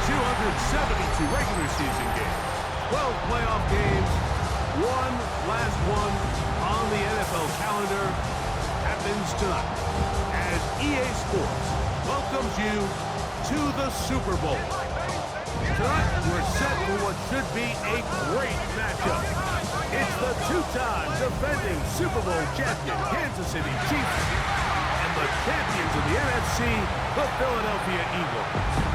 272 regular season games, 12 playoff games, one last one on the NFL calendar happens tonight as EA Sports welcomes you to the Super Bowl. Tonight, we're set for what should be a great matchup. It's the two-time defending Super Bowl champion Kansas City Chiefs and the champions of the NFC, the Philadelphia Eagles.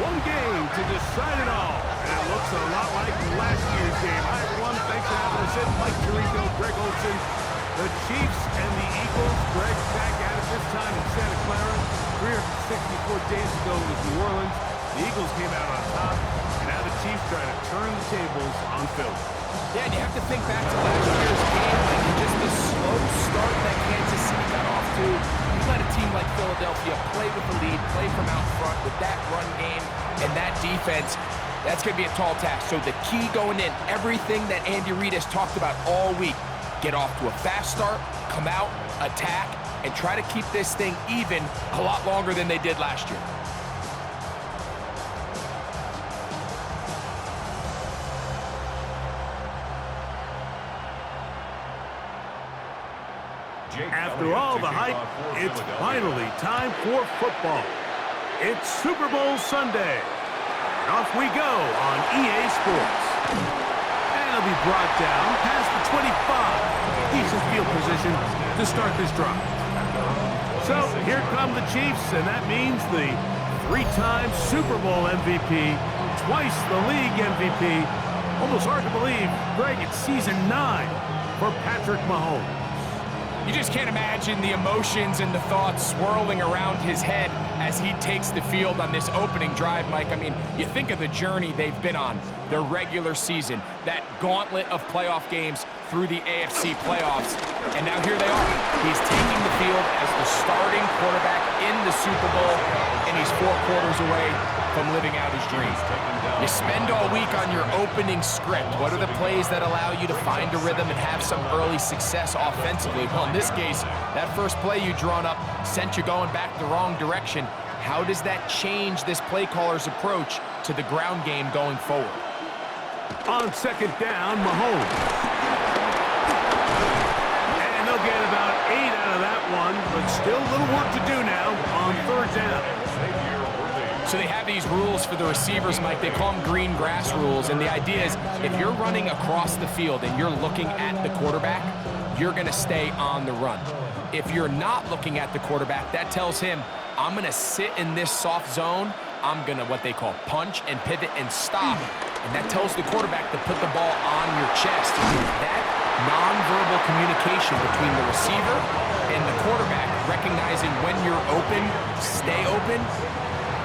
One game to decide it all, and it looks a lot like last year's game. Hi, everyone. Thanks for having us in. Mike Tirico, Greg Olson. The Chiefs and the Eagles. Greg back at it this time in Santa Clara. 364 days ago it was New Orleans. The Eagles came out on top, and now the Chiefs trying to turn the tables on Philly. Yeah, and you have to think back to last year's game, like just the slow start that Kansas City got off to. You let a team like Philadelphia play with the lead, play from out front with that run game and that defense. That's going to be a tall task. So the key going in, everything that Andy Reid has talked about all week, get off to a fast start, come out, attack, and try to keep this thing even a lot longer than they did last year. After all the hype, it's finally time for football. It's Super Bowl Sunday. And off we go on EA Sports. And it'll be brought down past the 25. Decent field position to start this drive. So here come the Chiefs, and that means the three-time Super Bowl MVP, twice the league MVP. Almost hard to believe, Greg, it's season 9 for Patrick Mahomes. You just can't imagine the emotions and the thoughts swirling around his head as he takes the field on this opening drive, Mike. I mean, you think of the journey they've been on, their regular season, that gauntlet of playoff games through the AFC playoffs, and now here they are. He's taking the field as the starting quarterback in the Super Bowl, and he's 4 quarters away from living out his dream. You spend all week on your opening script. What are the plays that allow you to find a rhythm and have some early success offensively? Well, in this case, that first play you drawn up sent you going back the wrong direction. How does that change this play caller's approach to the ground game going forward? On second down, Mahomes. And they'll get about 8 out of that one, but still a little work to do now on third down. So they have these rules for the receivers, Mike. They call them green grass rules, and the idea is if you're running across the field and you're looking at the quarterback, you're going to stay on the run. If you're not looking at the quarterback, that tells him, I'm going to sit in this soft zone. I'm going to what they call punch and pivot and stop, and that tells the quarterback to put the ball on your chest. That nonverbal communication between the receiver and the quarterback, recognizing when you're open, stay open,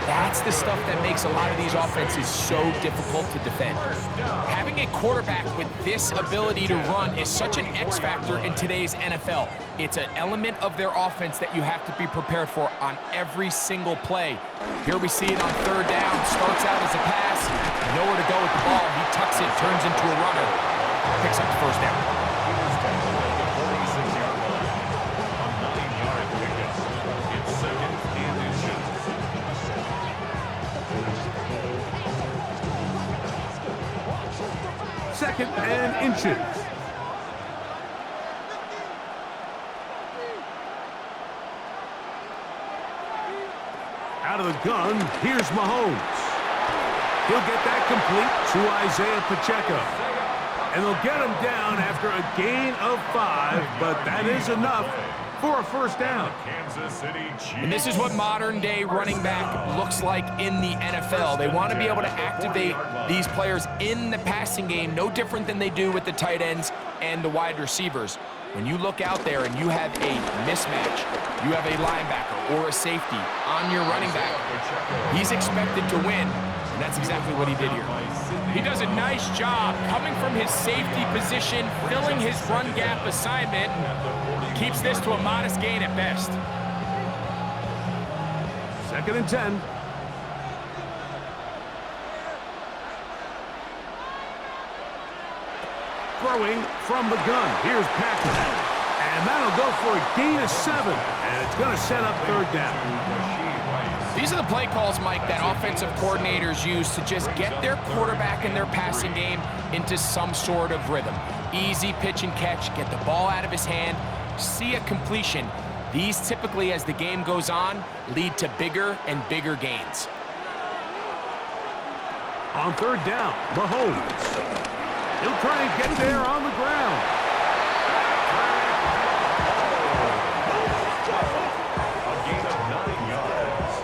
that's the stuff that makes a lot of these offenses so difficult to defend. Having a quarterback with this ability to run is such an X factor in today's NFL. It's an element of their offense that you have to be prepared for on every single play. Here we see it on third down. Starts out as a pass, nowhere to go with the ball. He tucks it, turns into a runner, picks up the first down. Second and inches. Out of the gun, here's Mahomes. He'll get that complete to Isaiah Pacheco. And they'll get him down after a gain of 5, but that is enough for a first down. And this is what modern-day running back looks like in the NFL. They want to be able to activate these players in the passing game, no different than they do with the tight ends and the wide receivers. When you look out there and you have a mismatch, you have a linebacker or a safety on your running back, he's expected to win, and that's exactly what he did here. He does a nice job coming from his safety position, filling his run gap assignment, keeps this to a modest gain at best. Second and 10. Throwing from the gun. Here's Patrick. And that'll go for a gain of 7. And it's going to set up third down. These are the play calls, Mike, that offensive coordinators use to just get their quarterback and their passing game into some sort of rhythm. Easy pitch and catch, get the ball out of his hand, see a completion. These typically, as the game goes on, lead to bigger and bigger gains. On third down, Mahomes. He'll try and get there on the ground. A gain of 9 yards.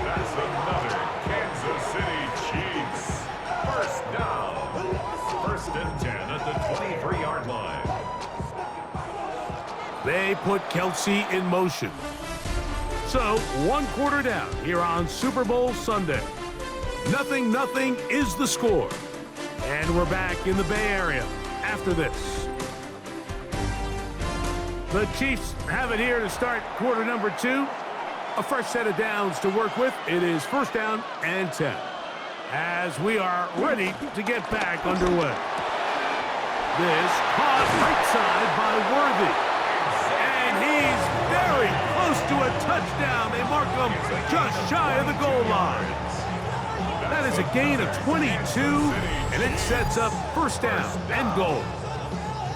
That's another Kansas City Chiefs. First down. 1st and 10 at the 23-yard line. They put Kelsey in motion. So, 1 quarter down here on Super Bowl Sunday. 0-0 is the score. And we're back in the Bay Area after this. The Chiefs have it here to start quarter number 2. A fresh set of downs to work with. It is 1st down and 10. As we are ready to get back underway. This caught right side by Worthy. And he's very close to a touchdown. They mark him just shy of the goal line. That is a gain of 22, and it sets up 1st down and goal.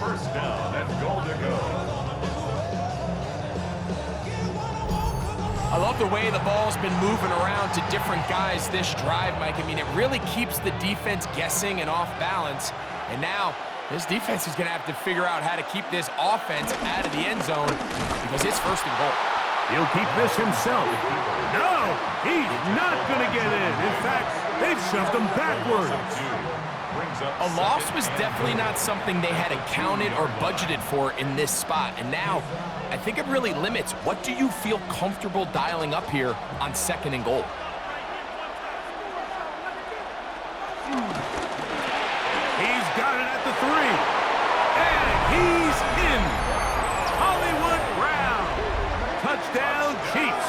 1st down and goal to go. I love the way the ball's been moving around to different guys this drive, Mike. I mean, it really keeps the defense guessing and off balance. And now, this defense is going to have to figure out how to keep this offense out of the end zone because it's 1st and goal. He'll keep this himself. No, he's not going to get in. In fact, they've shoved him backwards. A loss was definitely not something they had accounted or budgeted for in this spot. And now, I think it really limits what do you feel comfortable dialing up here on 2nd and goal. He's got it at the 3. And he's in. Hollywood Brown. Touchdown, Chiefs.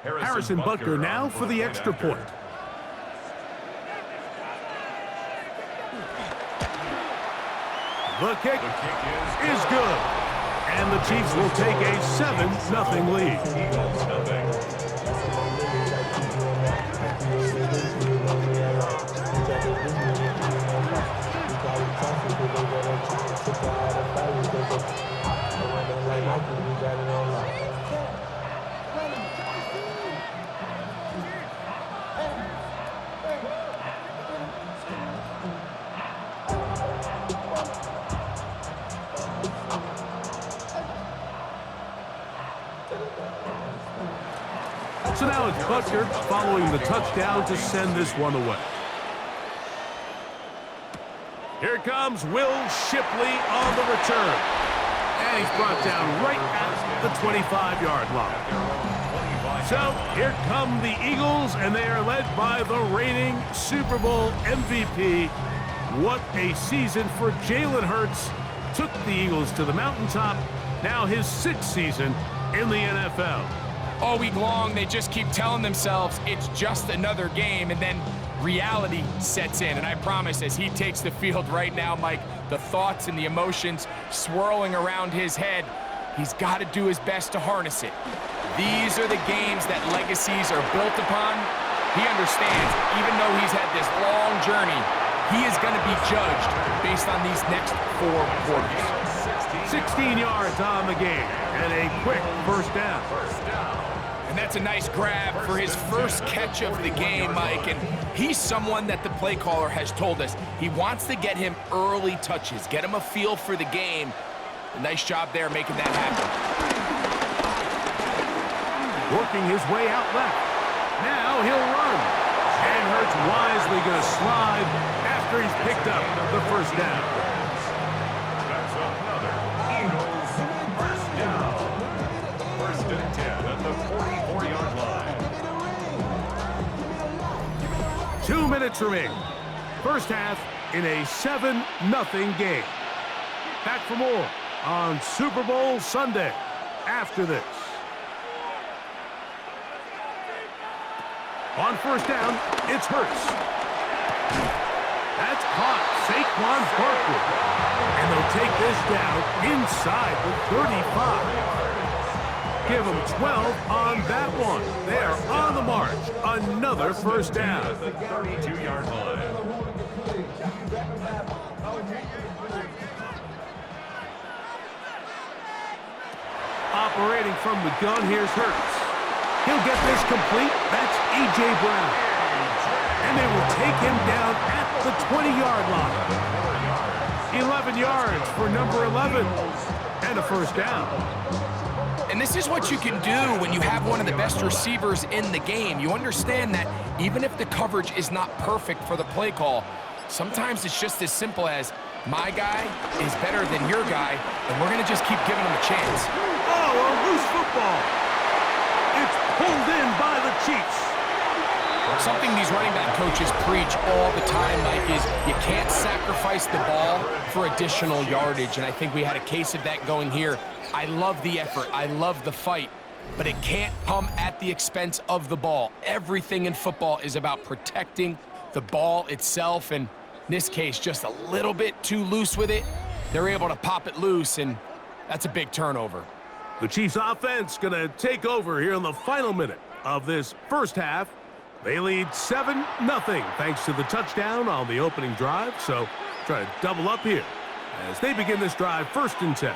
Harrison Butker now for the extra point. The kick is good. And the Chiefs will take a 7-0 lead. So now it's Butker following the touchdown to send this one away. Here comes Will Shipley on the return. And he's brought down right at the 25-yard line. So here come the Eagles, and they are led by the reigning Super Bowl MVP. What a season for Jalen Hurts. Took the Eagles to the mountaintop. Now his 6th season in the NFL. All week long, they just keep telling themselves it's just another game, and then reality sets in. And I promise, as he takes the field right now, Mike, the thoughts and the emotions swirling around his head, he's got to do his best to harness it. These are the games that legacies are built upon. He understands, even though he's had this long journey, he is going to be judged based on these next 4 quarters. 16 yards on the game, and a quick 1st down. And that's a nice grab for his first catch of the game, Mike. And he's someone that the play caller has told us he wants to get him early touches, get him a feel for the game. A nice job there making that happen. Working his way out left. Now he'll run. And Hurts wisely going to slide after he's picked up the 1st down. That's another Eagles 1st down. 1st and 10 at the 44-yard line. 2 minutes remaining. First half in a 7-0 game. Back for more on Super Bowl Sunday after this. On first down, it's Hurts. That's caught. Saquon Barkley. And they'll take this down inside the 35. Give them 12 on that one. They're on the march. Another first down. At the 32-yard line. Operating from the gun, here's Hurts. He'll get this complete. That's A.J. Brown. And they will take him down at the 20-yard line. 11 yards for number 11. And a first down. And this is what you can do when you have one of the best receivers in the game. You understand that even if the coverage is not perfect for the play call, sometimes it's just as simple as my guy is better than your guy, and we're going to just keep giving him a chance. Oh, a loose football. It's pulled in by the Chiefs. Something these running back coaches preach all the time, Mike, is you can't sacrifice the ball for additional yardage, and I think we had a case of that going here. I love the effort. I love the fight, but it can't come at the expense of the ball. Everything in football is about protecting the ball itself, and in this case, just a little bit too loose with it. They're able to pop it loose, and that's a big turnover. The Chiefs offense going to take over here in the final minute of this first half. They lead 7-0 thanks to the touchdown on the opening drive. So try to double up here as they begin this drive 1st and 10.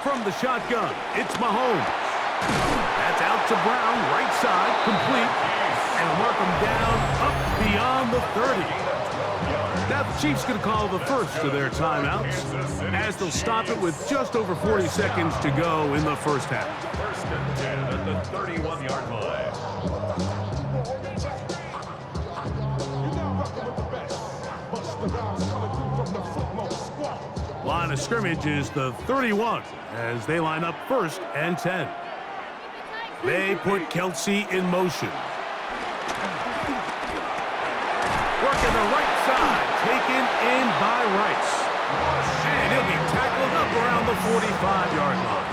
From the shotgun, it's Mahomes. That's out to Brown, right side, complete. And work them down up beyond the 30. Now the Chiefs going to call the first of their timeouts as they'll stop it with just over 40 seconds to go in the first half. 1st and 10 at the 31-yard line. Line of scrimmage is the 31 as they line up 1st and 10. They put Kelsey in motion. Working the right side, taken in by Rice. And he'll be tackled up around the 45-yard line.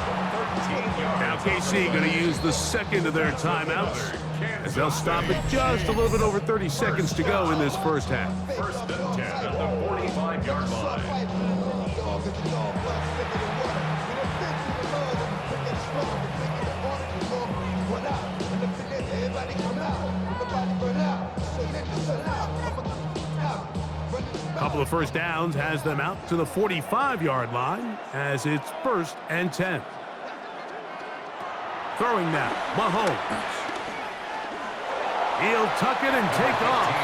Now KC going to use the second of their timeouts as they'll stop it just a little bit over 30 seconds to go in this first half. 1st and 10 at the 45-yard line. Couple of first downs has them out to the 45-yard line as it's 1st and 10. Throwing now, Mahomes. He'll tuck it and take off.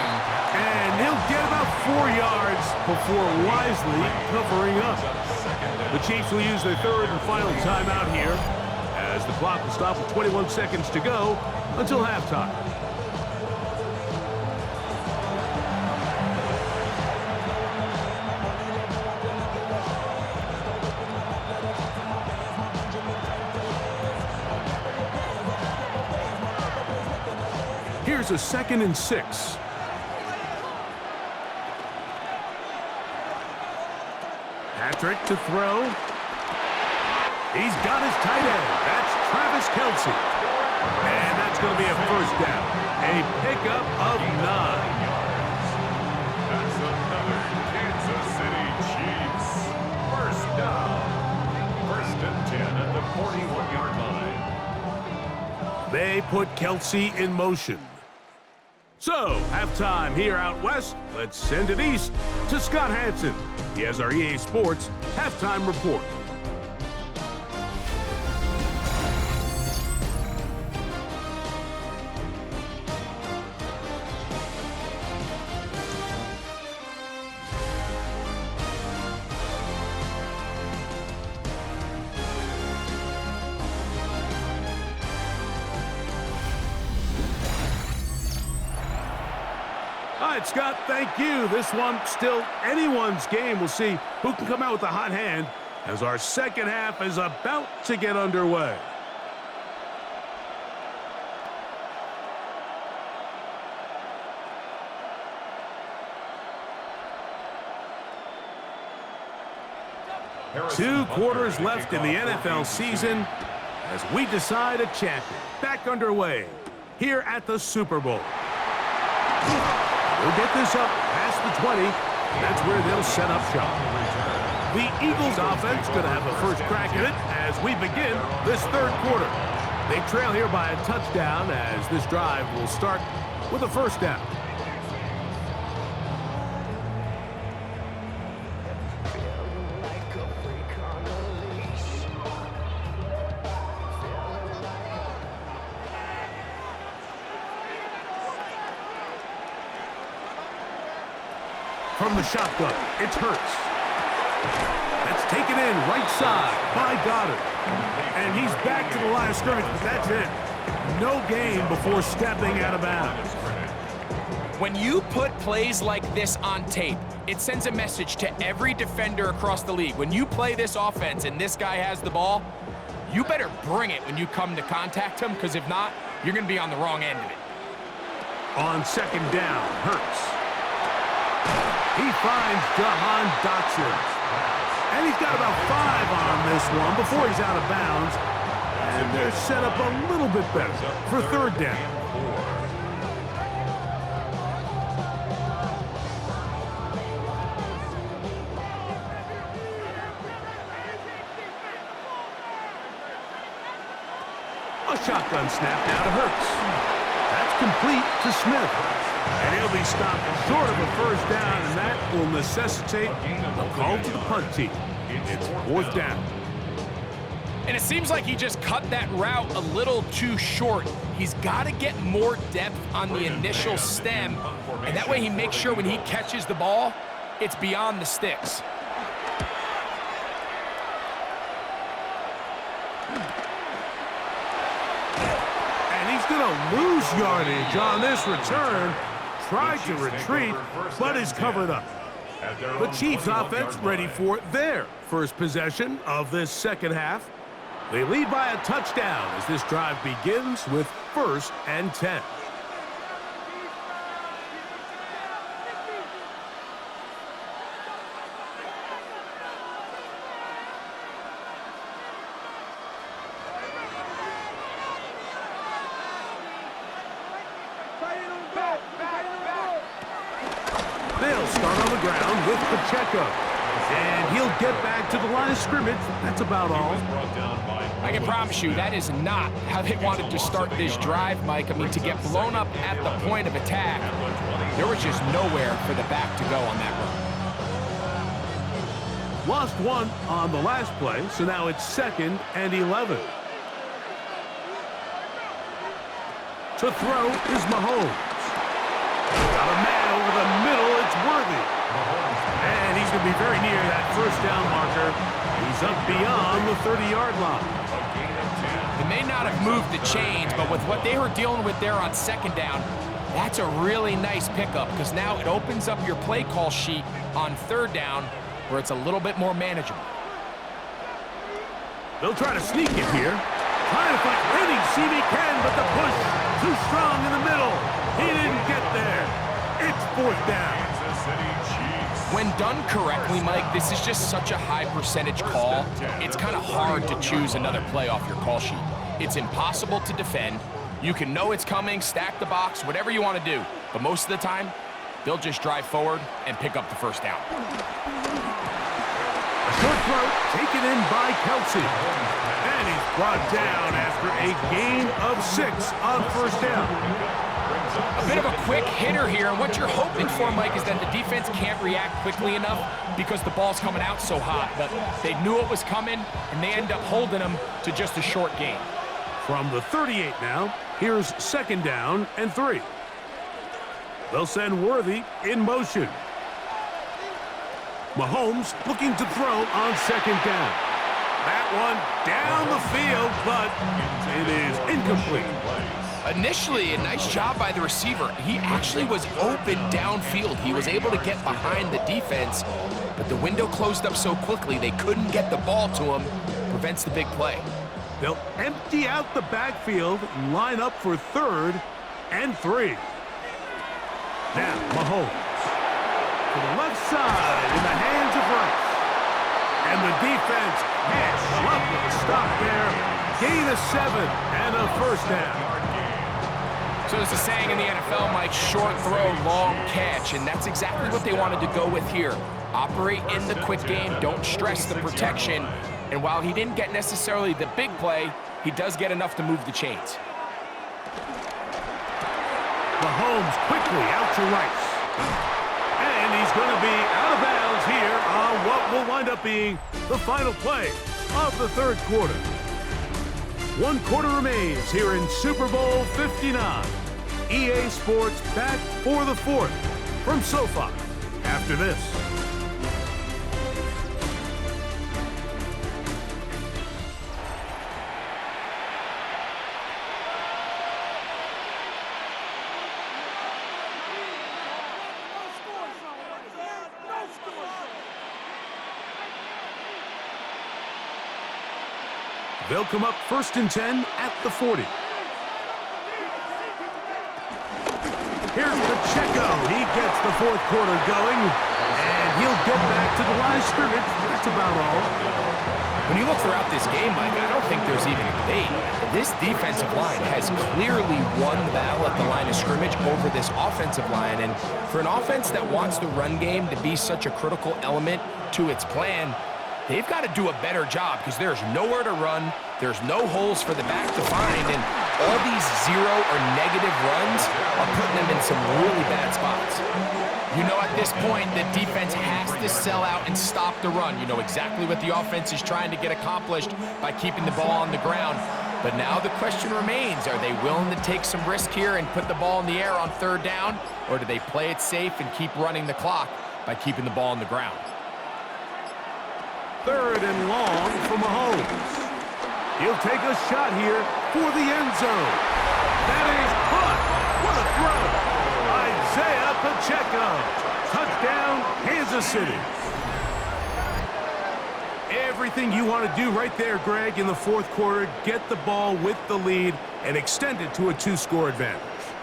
And he'll get about 4 yards before wisely covering up. The Chiefs will use their 3rd and final timeout here as the clock will stop with 21 seconds to go until halftime. Here's a 2nd and 6. Patrick to throw. He's got his tight end. That's Travis Kelce. And that's going to be a first down. A pickup of 9. That's another Kansas City Chiefs. First down. 1st and 10 at the 41-yard line. They put Kelce in motion. So, halftime here out west. Let's send it east to Scott Hansen. He has our EA Sports halftime report. right, Scott, thank you. This one still anyone's game. We'll see who can come out with a hot hand as our second half is about to get underway. Two quarters left in the NFL season as we decide a champion. Back underway here at the Super Bowl. They'll get this up past the 20. That's where they'll set up shop. The Eagles offense going to have the first crack at it as we begin this third quarter. They trail here by a touchdown as this drive will start with a first down. From the shotgun, it's Hurts. That's taken in right side by Goddard. And he's back to the line of scrimmage, but that's it. No gain before stepping out of bounds. When you put plays like this on tape, it sends a message to every defender across the league. When you play this offense and this guy has the ball, you better bring it when you come to contact him, because if not, you're going to be on the wrong end of it. On second down, Hurts. He finds Jahan Dotson. And he's got about 5 on this one before he's out of bounds. And they're set up a little bit better for third down. A shotgun snap now to Hurts. That's complete to Smith. And he'll be stopped short of a first down, and that will necessitate a call to the punt team. It's fourth down. And it seems like he just cut that route a little too short. He's got to get more depth on the initial stem, and that way he makes sure when he catches the ball, it's beyond the sticks. And he's going to lose yardage on this return. Tried to retreat, but is covered up. The Chiefs offense ready for their first possession of this second half. They lead by a touchdown as this drive begins with 1st and 10. They'll start on the ground with Pacheco. And he'll get back to the line of scrimmage. That's about all. I can promise you that is not how they wanted to start this drive, Mike. I mean, to get blown up at the point of attack, there was just nowhere for the back to go on that run. Lost 1 on the last play, so now it's 2nd and 11. To throw is Mahomes. Got a man over the middle, it's Worthy. And he's going to be very near that first down marker. He's up beyond the 30-yard line. They may not have moved the chains, but with what they were dealing with there on second down, that's a really nice pickup, because now it opens up your play call sheet on third down where it's a little bit more manageable. They'll try to sneak it here. Trying to find any seam he can, but the push too strong in the middle. He didn't get there. It's fourth down. When done correctly, Mike, this is just such a high percentage call. It's kind of hard to choose another play off your call sheet. It's impossible to defend. You can know it's coming, stack the box, whatever you want to do. But most of the time, they'll just drive forward and pick up the first down. A short throw taken in by Kelsey. And he's brought down after a gain of 6 on first down. A bit of a quick hitter here, and what you're hoping for, Mike, is that the defense can't react quickly enough because the ball's coming out so hot. But they knew it was coming, and they end up holding them to just a short gain. From the 38 now, here's 2nd down and 3. They'll send Worthy in motion. Mahomes looking to throw on 2nd down. That one down the field, but it is incomplete. Initially, a nice job by the receiver. He actually was open downfield. He was able to get behind the defense, but the window closed up so quickly they couldn't get the ball to him. Prevents the big play. They'll empty out the backfield and line up for 3rd and 3. Now, Mahomes to the left side in the hands of Rice. And the defense can't slump with a stop there. Gain of 7 and a first down. So there's a saying in the NFL, Mike, short throw, long catch, and that's exactly what they wanted to go with here. Operate in the quick game, don't stress the protection, and while he didn't get necessarily the big play, he does get enough to move the chains. Mahomes quickly out to Rice. And he's going to be out of bounds here on what will wind up being the final play of the 3rd quarter. 1 quarter remains here in Super Bowl 59. EA Sports back for the 4th from SoFi after this. They'll come up 1st and 10 at the 40. Here's Pacheco. He gets the 4th quarter going, and he'll get back to the line of scrimmage. That's about all. When you look throughout this game, Mike, I don't think there's even a debate. This defensive line has clearly won the battle at the line of scrimmage over this offensive line. And for an offense that wants the run game to be such a critical element to its plan, they've got to do a better job because there's nowhere to run, there's no holes for the back to find, and all these 0 or negative runs are putting them in some really bad spots. You know, at this point, the defense has to sell out and stop the run. You know exactly what the offense is trying to get accomplished by keeping the ball on the ground. But now the question remains, are they willing to take some risk here and put the ball in the air on 3rd down, or do they play it safe and keep running the clock by keeping the ball on the ground? 3rd and long for Mahomes. He'll take a shot here for the end zone. That is caught. What a throw. Isaiah Pacheco. Touchdown, Kansas City. Everything you want to do right there, Greg, in the 4th quarter. Get the ball with the lead and extend it to a 2-score advantage.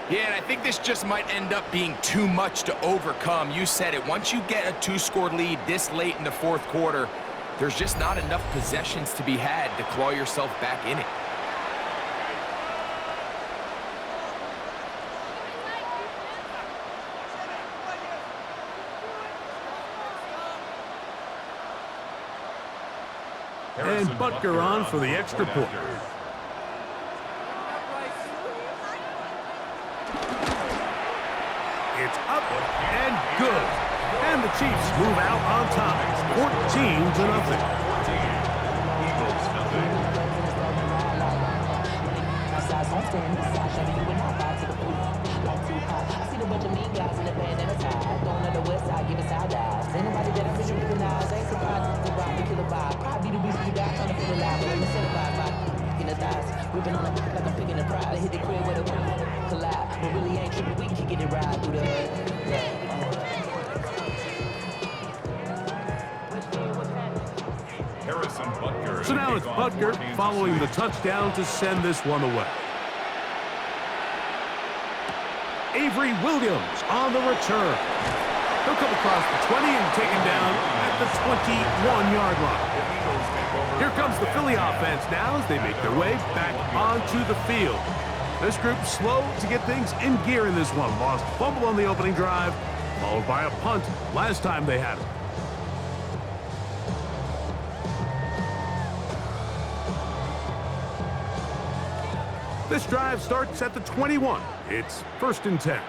Yeah, and I think this just might end up being too much to overcome. You said it. Once you get a 2-score lead this late in the 4th quarter, there's just not enough possessions to be had to claw yourself back in it. And Butker on for the extra point. It's up and good. And the Chiefs move out on top, 14-0. So now it's Butker following the touchdown to send this one away. Avery Williams on the return. He'll come across the 20 and take him down at the 21-yard line. Here comes the Philly offense now as they make their way back onto the field. This group slow to get things in gear in this one. Lost fumble on the opening drive, followed by a punt last time they had it. This drive starts at the 21. It's 1st and 10.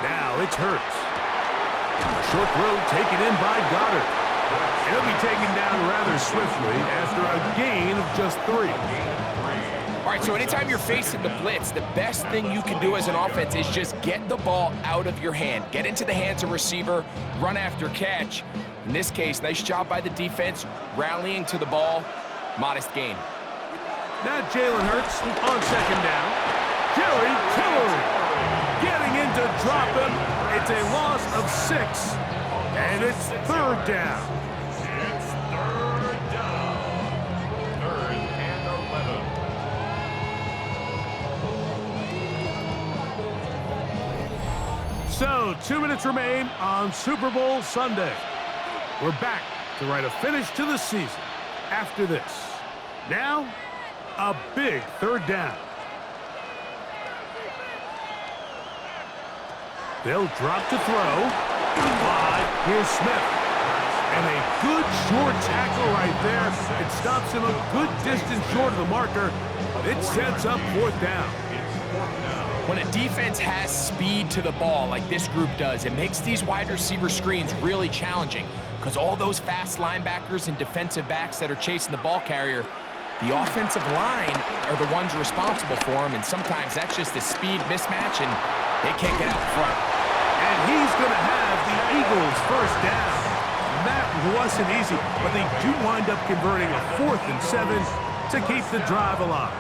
Now it's Hurts. A short throw taken in by Goddard. He'll be taken down rather swiftly after a gain of just 3. All right, so anytime you're facing the blitz, the best thing you can do as an offense is just get the ball out of your hand. Get into the hands of receiver, run after catch. In this case, nice job by the defense, rallying to the ball. Modest gain. Now Jalen Hurts on second down. Jerry Tillery getting in to drop him. It's a loss of 6, and it's third down. It's third down. Third and 11. So 2 minutes remain on Super Bowl Sunday. We're back to write a finish to the season after this. Now, a big third down. They'll drop to throw. Wide, here's Smith. And a good short tackle right there. It stops him a good distance short of the marker. It sets up fourth down. When a defense has speed to the ball like this group does, it makes these wide receiver screens really challenging because all those fast linebackers and defensive backs that are chasing the ball carrier, the offensive line are the ones responsible for them, and sometimes that's just a speed mismatch, and they can't get out in front. And he's going to have the Eagles first down. That wasn't easy, but they do wind up converting a 4th and 7 to keep the drive alive.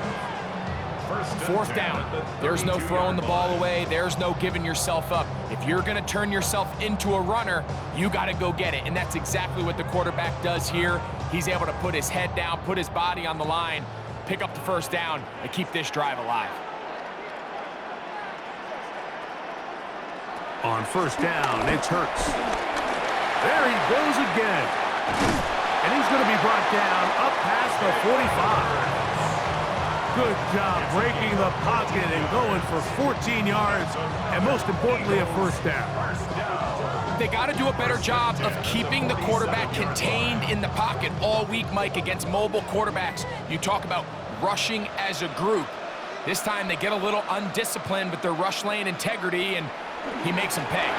Fourth down. There's no throwing the ball away. There's no giving yourself up. If you're going to turn yourself into a runner, you got to go get it. And that's exactly what the quarterback does here. He's able to put his head down, put his body on the line, pick up the first down, and keep this drive alive. On first down, it's Hurts. There he goes again. And he's going to be brought down up past the 45. Good job breaking the pocket and going for 14 yards, and most importantly, a first down. They got to do a better job of keeping the quarterback contained in the pocket all week, Mike, against mobile quarterbacks. You talk about rushing as a group. This time they get a little undisciplined with their rush lane integrity, and he makes them pay.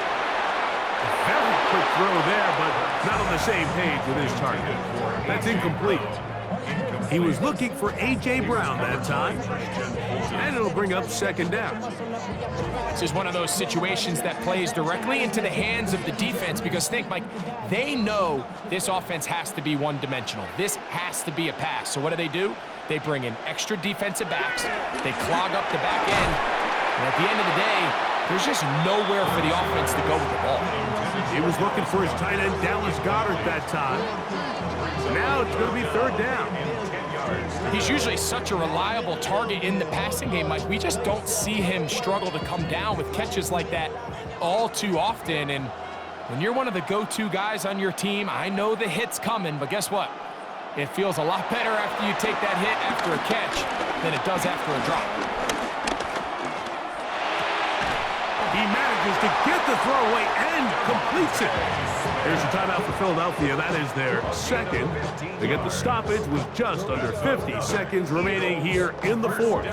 Very quick throw there, but not on the same page with his target. That's incomplete. He was looking for A.J. Brown that time, and it'll bring up second down. This is one of those situations that plays directly into the hands of the defense because think, Mike, they know this offense has to be one-dimensional. This has to be a pass. So what do? They bring in extra defensive backs. They clog up the back end. And at the end of the day, there's just nowhere for the offense to go with the ball. He was looking for his tight end, Dallas Goedert, that time. So now it's going to be third down. He's usually such a reliable target in the passing game, Mike. We just don't see him struggle to come down with catches like that all too often. And when you're one of the go-to guys on your team, I know the hit's coming, but guess what? It feels a lot better after you take that hit after a catch than it does after a drop. He manages to get the throw away and completes it. Here's a timeout for Philadelphia. That is their second. They get the stoppage with just under 50 seconds remaining here in the fourth.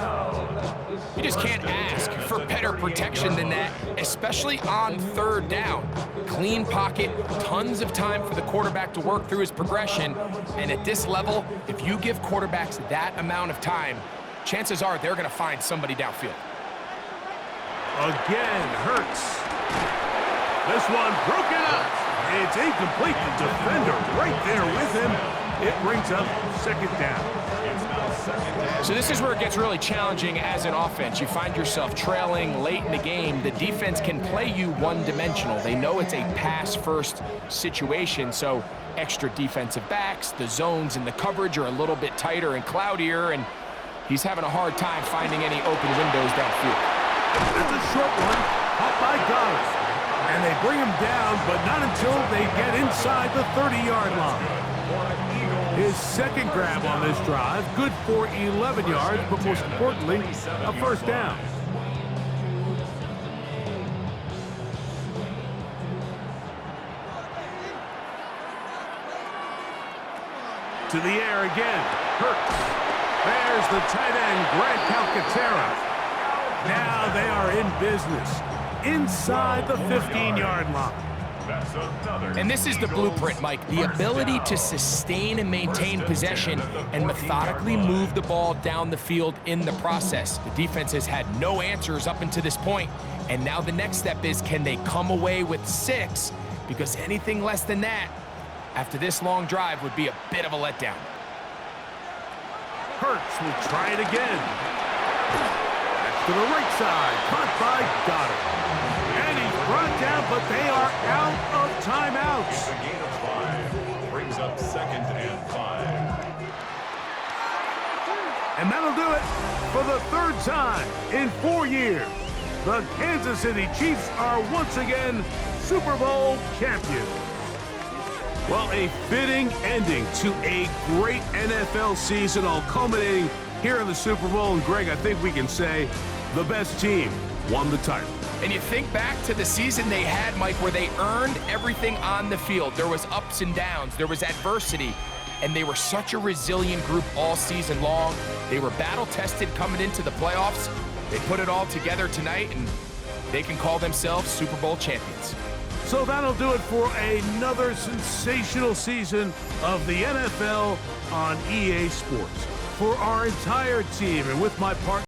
You just can't ask for better protection than that, especially on third down. Clean pocket, tons of time for the quarterback to work through his progression. And at this level, if you give quarterbacks that amount of time, chances are they're going to find somebody downfield. Again, Hurts. This one broken up. It's incomplete. The defender right there with him. It brings up second down. So this is where it gets really challenging as an offense. You find yourself trailing late in the game. The defense can play you one-dimensional. They know it's a pass-first situation, so extra defensive backs, the zones and the coverage are a little bit tighter and cloudier, and he's having a hard time finding any open windows downfield. That's a short one, caught by Goddard. And they bring him down, but not until they get inside the 30-yard line. His second grab on this drive, good for 11 yards, but most importantly, a first down. To the air again, Hurts. There's the tight end, Grant Calcaterra. Now they are in business inside the 15-yard line. And this is the blueprint, Mike. The ability to sustain and maintain possession and methodically move the ball down the field in the process. The defense has had no answers up until this point, and now the next step is, can they come away with 6? Because anything less than that, after this long drive, would be a bit of a letdown. Hurts will try it again. Back to the right side, caught by Goddard. And he's brought down, but they are out of timeouts. A gain of 5 brings up 2nd and 5. And that'll do it for the 3rd time in 4 years. The Kansas City Chiefs are once again Super Bowl champions. Well, a fitting ending to a great NFL season, all culminating here in the Super Bowl. And Greg, I think we can say the best team won the title. And you think back to the season they had, Mike, where they earned everything on the field. There was ups and downs. There was adversity. And they were such a resilient group all season long. They were battle-tested coming into the playoffs. They put it all together tonight, and they can call themselves Super Bowl champions. So that'll do it for another sensational season of the NFL on EA Sports. For our entire team and with my partner,